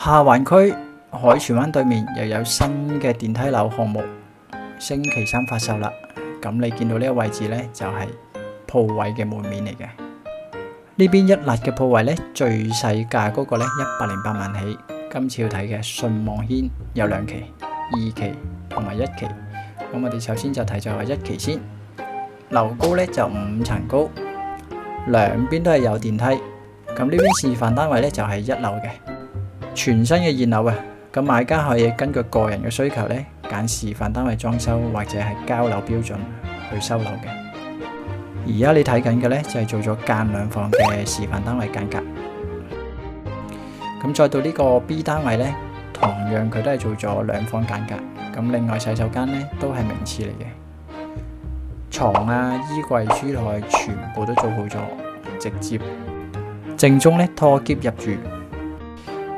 下環區海泉灣對面又有新嘅電梯樓項目，星期三發售啦。咁你見到呢個位置呢，就係鋪位嘅門面嚟嘅。呢邊一辣嘅鋪位呢，最細價嗰個呢108萬起。今次要睇嘅信望軒有2期、2期同埋1期。咁我哋首先就睇咗1期先。樓高呢就5層高，兩邊都係有電梯。咁呢邊示範單位呢就係1樓嘅，全新嘅現樓啊！咁買家可以根據個人嘅需求呢，揀示範單位裝修或者係交樓標準去收樓嘅。而家你睇緊嘅呢，就係做咗間2房嘅示範單位間隔。咁再到呢個 B 單位呢，同樣佢都係做咗2房間隔。咁另外洗手間呢，都係名廁嚟嘅，床啊、衣櫃、書台全部都做好咗，直接正宗呢拖喼入住。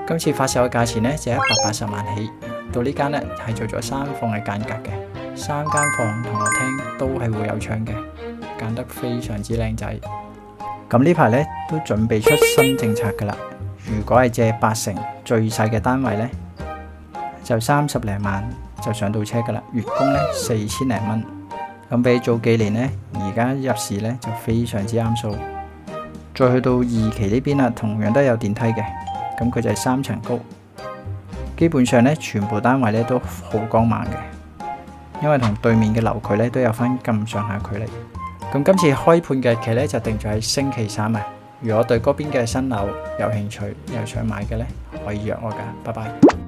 今次發售嘅價錢呢，就180萬起。到呢間呢，係做咗3房嘅間隔嘅，3間房同個廳都係會有窗嘅，間得非常之靚仔。咁呢排呢，都準備出新政策噶啦。如果係借8成最細嘅單位呢，就30零萬就上到車噶啦，月供呢4000零蚊。咁比早幾年呢，而家入市呢就非常之啱數。再去到2期呢邊啦，同樣都有電梯嘅，咁佢就係3層高。基本上呢，全部單位呢都好光猛嘅，因為同對面嘅樓區呢都有翻咁上下距離。咁今次開盤嘅日期呢，就定咗喺星期三啊！如果對嗰邊嘅新樓有興趣又想買嘅呢，可以約我㗎。拜拜。